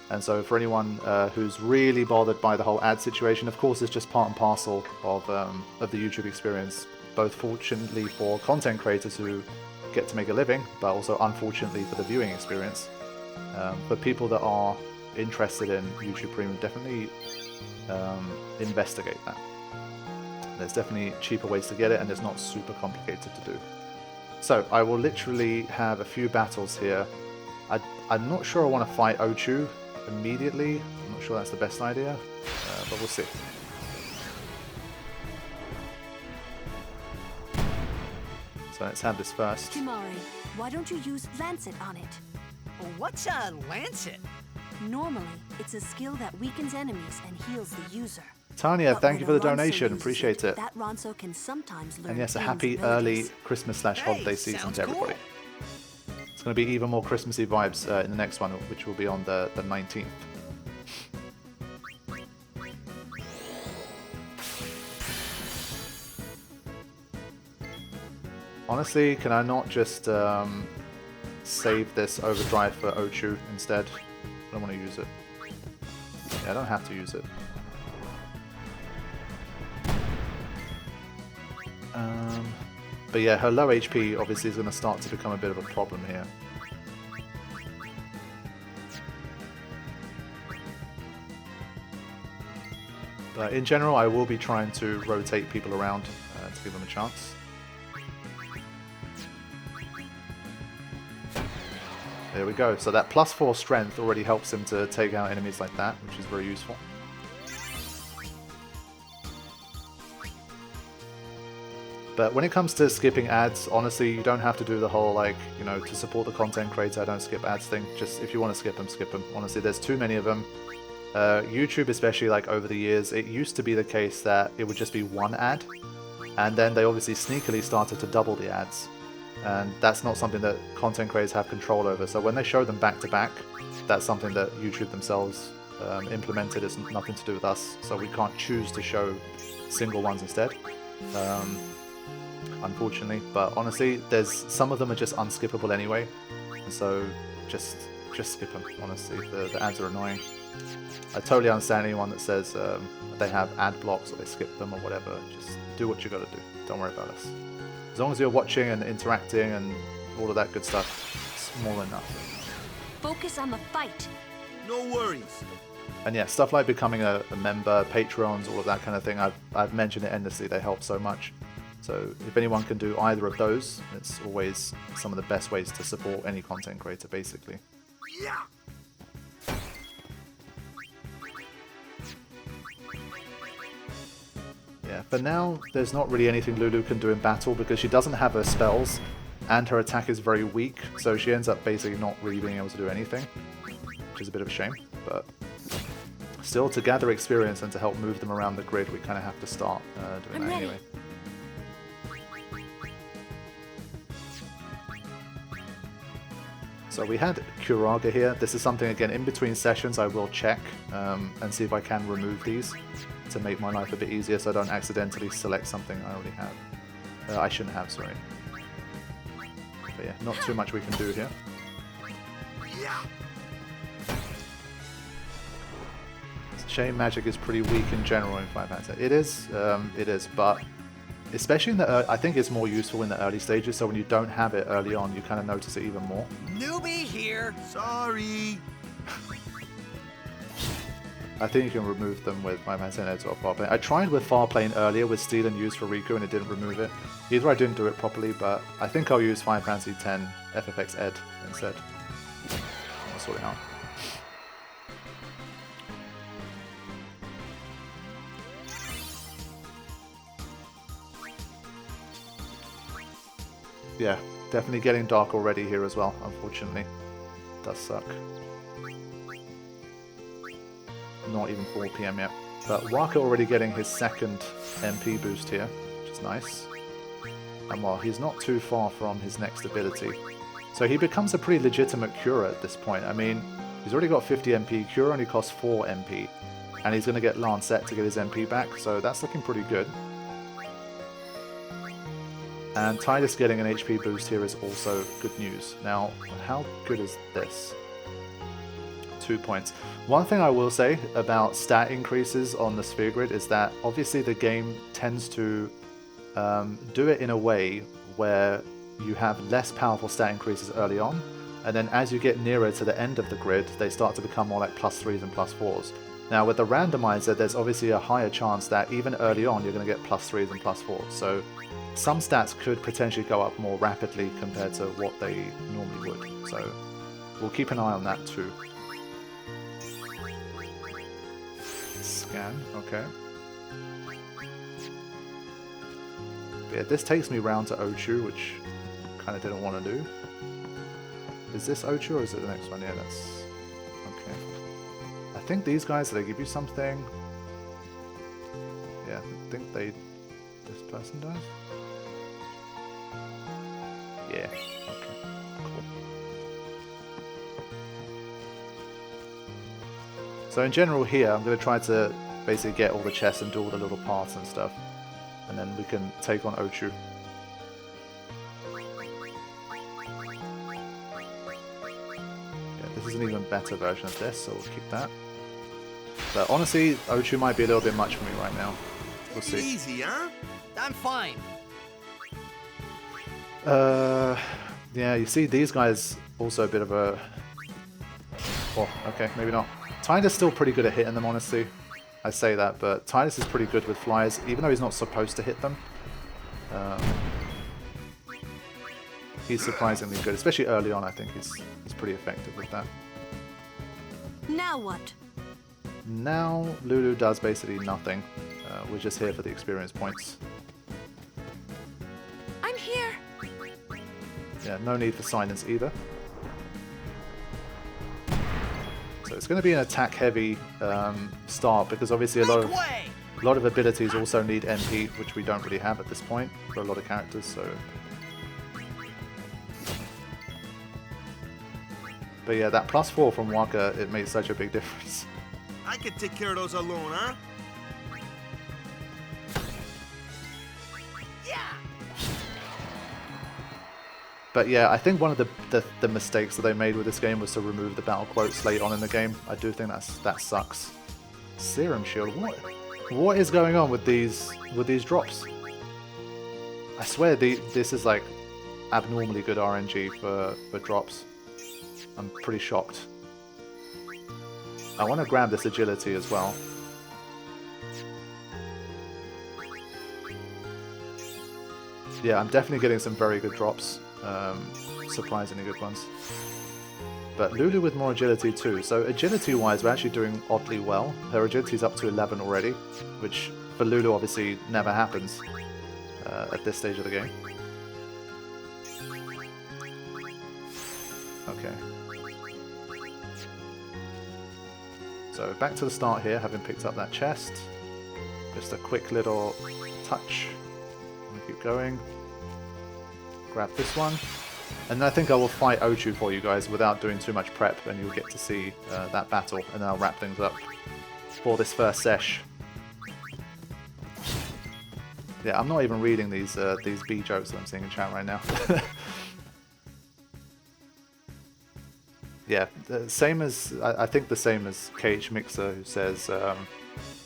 And so for anyone who's really bothered by the whole ad situation, of course, it's just part and parcel of the YouTube experience, both fortunately for content creators who get to make a living, but also unfortunately for the viewing experience. For people that are interested in YouTube Premium, definitely investigate that. There's definitely cheaper ways to get it, and it's not super complicated to do. So I will literally have a few battles here. I'm not sure I want to fight Ochu immediately. I'm not sure that's the best idea, but we'll see. So let's have this first. Kimari, why don't you use Lancet on it? What's a lancet? Normally, it's a skill that weakens enemies and heals the user. Tanya, But thank when you for the a Ronso donation. uses Appreciate it. That Ronso can sometimes learn And yes, a Pain's happy abilities. early Christmas/holiday season sounds to everybody. cool. It's going to be even more Christmassy vibes in the next one, which will be on the 19th. Honestly, can I not just save this overdrive for Ochu instead? I don't want to use it. Yeah, I don't have to use it. But yeah, her low HP obviously is going to start to become a bit of a problem here. But in general, I will be trying to rotate people around to give them a chance. There we go. So that +4 strength already helps him to take out enemies like that, which is very useful. But when it comes to skipping ads, honestly, you don't have to do the whole, like, you know, to support the content creator, I don't skip ads thing. Just, if you want to skip them, skip them. Honestly, there's too many of them. YouTube, especially, like, over the years, it used to be the case that it would just be one ad. And then they obviously sneakily started to double the ads. And that's not something that content creators have control over. So when they show them back to back, that's something that YouTube themselves implemented. It's nothing to do with us. So we can't choose to show single ones instead. unfortunately. But honestly, there's some of them are just unskippable anyway, and so just skip them. Honestly, the ads are annoying. I totally understand anyone that says they have ad blocks or they skip them or whatever. Just do what you got to do. Don't worry about us. As long as you're watching and interacting and all of that good stuff, it's more than enough. Focus on the fight. No worries. And yeah, stuff like becoming a member, Patreons, all of that kind of thing, I've mentioned it endlessly, they help so much. So if anyone can do either of those, it's always some of the best ways to support any content creator, basically. Yeah. Yeah, but now there's not really anything Lulu can do in battle because she doesn't have her spells and her attack is very weak, so she ends up basically not really being able to do anything, which is a bit of a shame, but still, to gather experience and to help move them around the grid, we kind of have to start doing that anyway. So we had Kuraga here. This is something, again, in between sessions I will check and see if I can remove these to make my life a bit easier so I don't accidentally select something I already have. I shouldn't have, sorry. But yeah, not too much we can do here. Chain magic is pretty weak in general in Final Fantasy. It is, but especially in the I think it's more useful in the early stages, so when you don't have it early on, you kind of notice it even more. Newbie here. Sorry. I think you can remove them with Final Fantasy X or Farplane. I tried with Farplane earlier with Steel and Use for Riku and it didn't remove it. Either I didn't do it properly, but I think I'll use Final Fantasy X FFX Ed instead. I'll sort it out. Yeah, definitely getting dark already here as well, unfortunately. Does suck. Not even 4 PM yet. But Waka already getting his second MP boost here, which is nice. And well, he's not too far from his next ability. So he becomes a pretty legitimate Cura at this point. I mean, he's already got 50 MP, Cura only costs 4 MP. And he's going to get Lancet to get his MP back, so that's looking pretty good. And Tidus getting an HP boost here is also good news. Now, how good is this? 2 points. One thing I will say about stat increases on the Sphere Grid is that obviously the game tends to do it in a way where you have less powerful stat increases early on, and then as you get nearer to the end of the grid, they start to become more like +3s and +4s. Now with the randomizer, there's obviously a higher chance that even early on you're going to get +3s and +4s. So some stats could potentially go up more rapidly compared to what they normally would. So we'll keep an eye on that too. Scan, okay. Yeah, this takes me round to Ochu, which kind of didn't want to do. Is this Ochu or is it the next one? Yeah, that's... okay. I think these guys, they give you something. Yeah, I think they... this person does? Yeah, okay, cool. So in general here, I'm going to try to basically get all the chests and do all the little parts and stuff. And then we can take on Ochu. Yeah, this is an even better version of this, so we'll keep that. But honestly, Ochu might be a little bit much for me right now. We'll see. Easy, huh? I'm fine. Yeah, you see these guys also a bit of a... oh, okay, maybe not. Tidus still pretty good at hitting them, honestly. I say that, but Tidus is pretty good with flyers, even though he's not supposed to hit them. He's surprisingly good, especially early on. I think he's pretty effective with that. Now what? Now Lulu does basically nothing. We're just here for the experience points. I'm here. Yeah, no need for silence either. So it's going to be an attack-heavy start because obviously a lot of abilities also need MP, which we don't really have at this point for a lot of characters. So, but yeah, that +4 from Waka, it made such a big difference. I could take care of those alone, huh? But yeah, I think one of the mistakes that they made with this game was to remove the battle quotes late on in the game. I do think that sucks. Serum shield. What is going on with these drops? I swear this is like abnormally good RNG for drops. I'm pretty shocked. I want to grab this agility as well. Yeah, I'm definitely getting some very good drops. Surprisingly good ones. But Lulu with more agility too. So agility-wise, we're actually doing oddly well. Her agility's up to 11 already, which for Lulu obviously never happens at this stage of the game. Okay. So back to the start here, having picked up that chest. Just a quick little touch. Keep going. Grab this one. And I think I will fight Ochu for you guys without doing too much prep, and you'll get to see that battle, and then I'll wrap things up for this first sesh. Yeah, I'm not even reading these B jokes that I'm seeing in chat right now. Yeah, same as I think the same as KH Mixer, who says,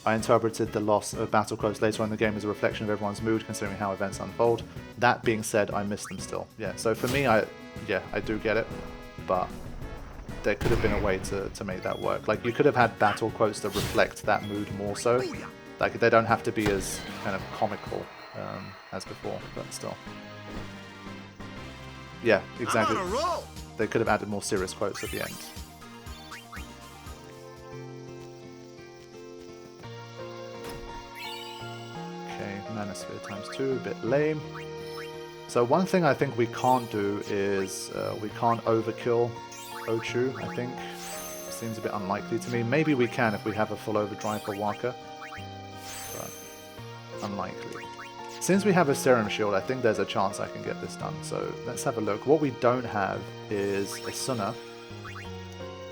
I interpreted the loss of battle quotes later on in the game as a reflection of everyone's mood, considering how events unfold. That being said, I miss them still. Yeah, so for me, I do get it, but there could have been a way to make that work. Like, you could have had battle quotes that reflect that mood more so. Like, they don't have to be as kind of comical as before, but still. Yeah, exactly. They could have added more serious quotes at the end. Okay, Manosphere ×2, a bit lame. So one thing I think we can't do is we can't overkill Ochu, I think. Seems a bit unlikely to me. Maybe we can if we have a full overdrive for Waka, but unlikely. Since we have a Serum Shield, I think there's a chance I can get this done. So let's have a look. What we don't have is a Suna,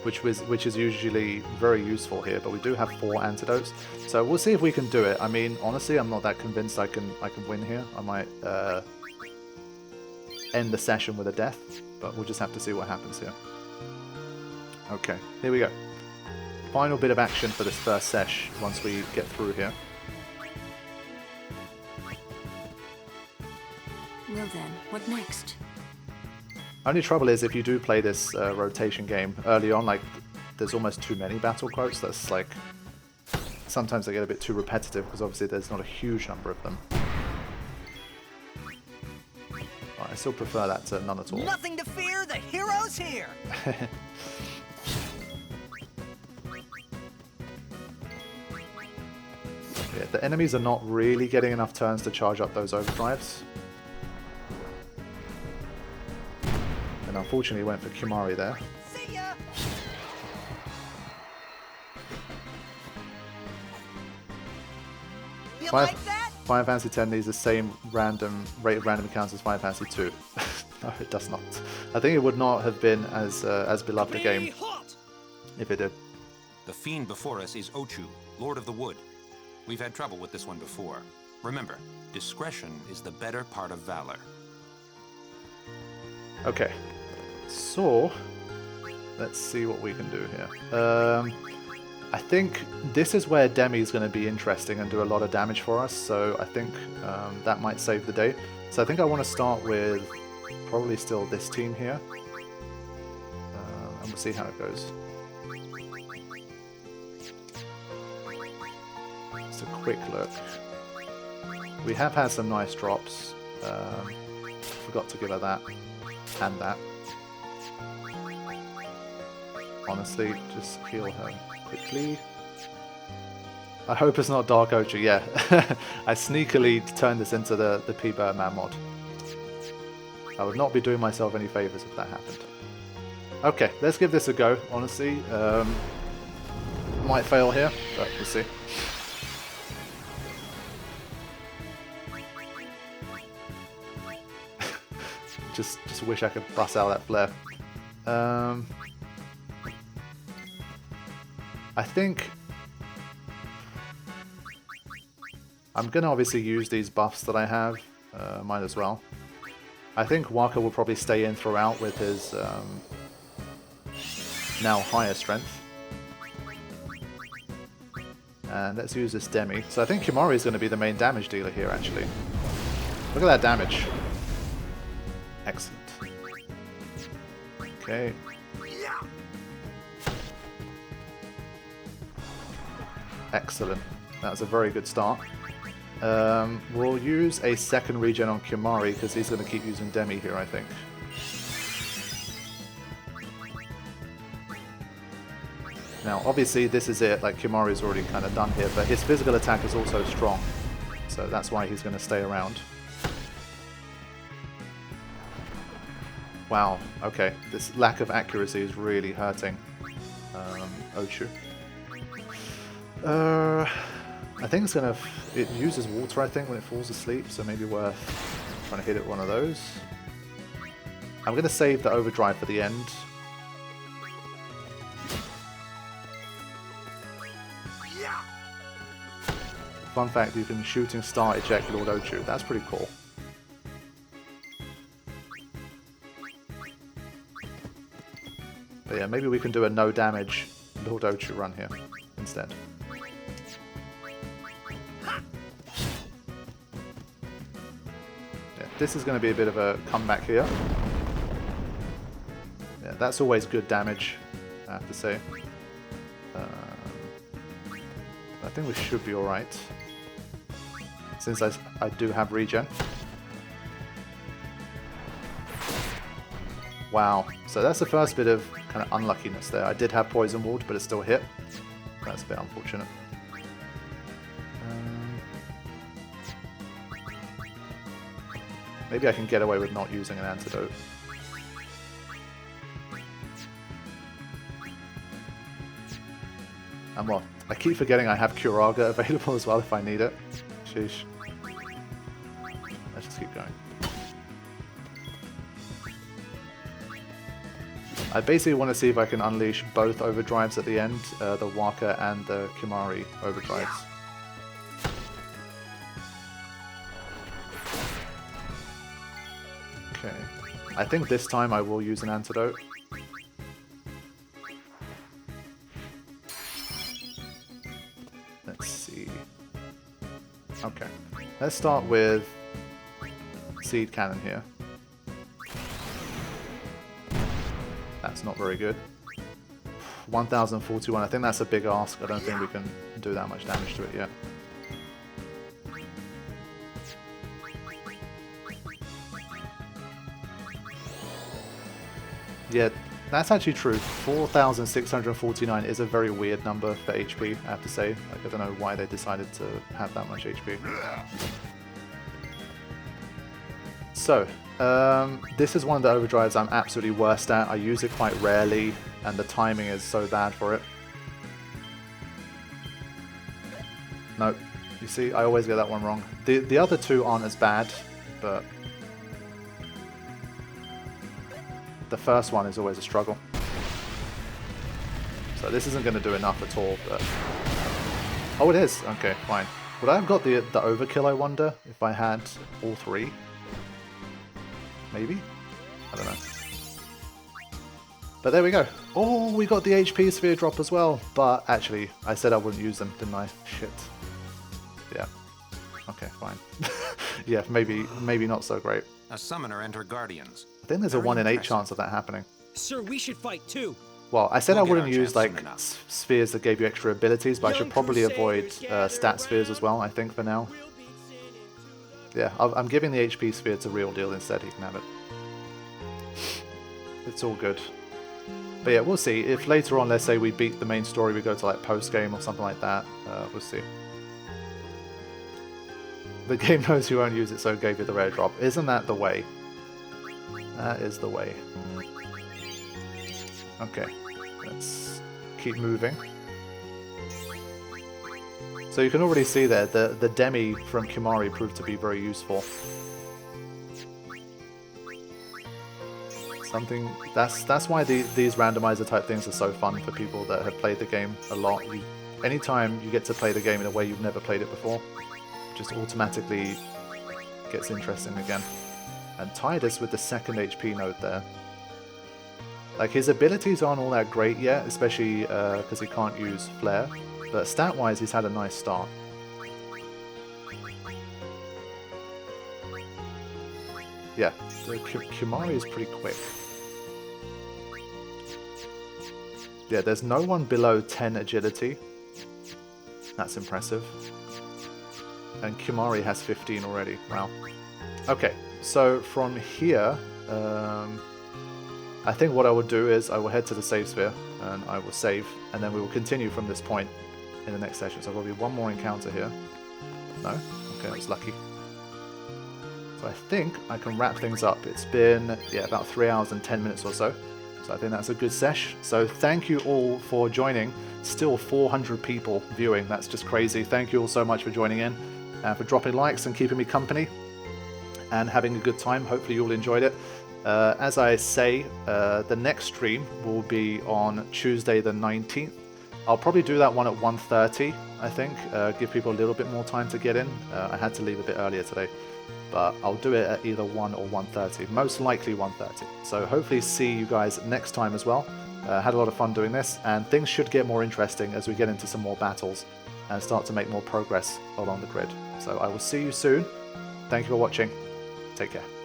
which is usually very useful here, but we do have 4 antidotes. So we'll see if we can do it. I mean, honestly, I'm not that convinced I can win here. I might end the session with a death, but we'll just have to see what happens here. Okay, here we go. Final bit of action for this first sesh once we get through here. Well then, what next? Only trouble is if you do play this rotation game early on, like, there's almost too many battle quotes. That's like, sometimes they get a bit too repetitive because obviously there's not a huge number of them. Right, I still prefer that to none at all. Nothing to fear, the hero's here. Yeah, the enemies are not really getting enough turns to charge up those overdrives. And unfortunately went for Kimari there. See ya. You like that? Final Fantasy X needs the same rate of random encounters as Final Fantasy 2. No, it does not. I think it would not have been as beloved a game if it did. The fiend before us is Ochu, Lord of the Wood. We've had trouble with this one before. Remember, discretion is the better part of valor. Okay, so let's see what we can do here. I think this is where Demi's going to be interesting and do a lot of damage for us, so I think that might save the day. So I think I want to start with probably still this team here, and we'll see how it goes. Just a quick look. We have had some nice drops. Forgot to give her that and that. Honestly, just heal her quickly. I hope it's not Dark Ochu. Yeah, I sneakily turned this into the P-Birdman mod. I would not be doing myself any favors if that happened. Okay, let's give this a go, honestly. Might fail here, but we'll see. Just wish I could bust out that flare. I think I'm gonna obviously use these buffs that I have. Might as well. I think Waka will probably stay in throughout with his now higher strength. And let's use this Demi. So I think Kimari is going to be the main damage dealer here, actually. Look at that damage. Excellent. Okay. Excellent. That was a very good start. We'll use a second regen on Kimari because he's going to keep using Demi here, I think. Now, obviously, this is it. Like, Kimari's already kind of done here, but his physical attack is also strong. So that's why he's going to stay around. Wow, okay. This lack of accuracy is really hurting Ochu. I think it's gonna... It uses water, I think, when it falls asleep, so maybe worth trying to hit it with one of those. I'm gonna save the overdrive for the end. Fun fact, you can shooting star eject Lord Ochu. That's pretty cool. But yeah, maybe we can do a no damage Lord Ochu run here instead. Yeah, this is going to be a bit of a comeback here. Yeah, that's always good damage, I have to say. I think we should be alright. Since I do have regen. Wow, so that's the first bit of kind of unluckiness there. I did have poison walled, but it still hit. That's a bit unfortunate. Maybe I can get away with not using an antidote. And well, I keep forgetting I have Curaga available as well if I need it. Sheesh. Let's just keep going. I basically want to see if I can unleash both overdrives at the end, the Waka and the Kimari overdrives. Okay. I think this time I will use an antidote. Let's see. Okay. Let's start with Seed Cannon here. That's not very good. 1041, I think that's a big ask. I don't think we can do that much damage to it yet. Yeah, that's actually true. 4,649 is a very weird number for HP, I have to say. Like, I don't know why they decided to have that much HP. So, this is one of the overdrives I'm absolutely worst at. I use it quite rarely, and the timing is so bad for it. Nope. You see, I always get that one wrong. The other two aren't as bad, but the first one is always a struggle. So this isn't going to do enough at all, but... Oh, it is? Okay, fine. Would I have got the overkill, I wonder, if I had all three? Maybe? I don't know. But there we go. Oh, we got the HP sphere drop as well. But actually, I said I wouldn't use them, didn't I? Shit. Yeah. Okay, fine. Yeah, maybe not so great. A summoner and her guardians. I think there's a 1 in 8 chance of that happening. Sir, we should fight too. Well, I said We'll I wouldn't get our use chance like soon enough. spheres that gave you extra abilities, but I should probably avoid stat spheres as well, I think, for now. Yeah, I'm giving the HP sphere to Real Deal instead, he can have it. It's all good. But yeah, we'll see. If later on, let's say we beat the main story, we go to like post-game or something like that, we'll see. The game knows you won't use it, so it gave you the rare drop. Isn't that the way? That is the way. Okay, let's keep moving. So you can already see there, the Demi from Kimari proved to be very useful. Something that's why these randomizer type things are so fun for people that have played the game a lot. Anytime you get to play the game in a way you've never played it before, it just automatically gets interesting again. And Tidus with the second HP node there. Like, his abilities aren't all that great yet, especially because he can't use Flare. But stat-wise, he's had a nice start. Yeah, the Kimari is pretty quick. Yeah, there's no one below 10 agility. That's impressive. And Kimari has 15 already. Wow. Okay, so from here, I think what I will do is I will head to the save sphere and I will save, and then we will continue from this point in the next session. So there will be one more encounter here. No? Okay, I was lucky. So I think I can wrap things up. It's been, yeah, about 3 hours and 10 minutes or so. So I think that's a good sesh. So thank you all for joining. Still 400 people viewing. That's just crazy. Thank you all so much for joining in and for dropping likes and keeping me company and having a good time. Hopefully you all enjoyed it. As I say, the next stream will be on Tuesday the 19th. I'll probably do that one at 1:30, I think. Give people a little bit more time to get in. I had to leave a bit earlier today. But I'll do it at either 1 or 1:30. Most likely 1:30. So hopefully see you guys next time as well. Had a lot of fun doing this, and things should get more interesting as we get into some more battles and start to make more progress along the grid. So I will see you soon. Thank you for watching. Take care.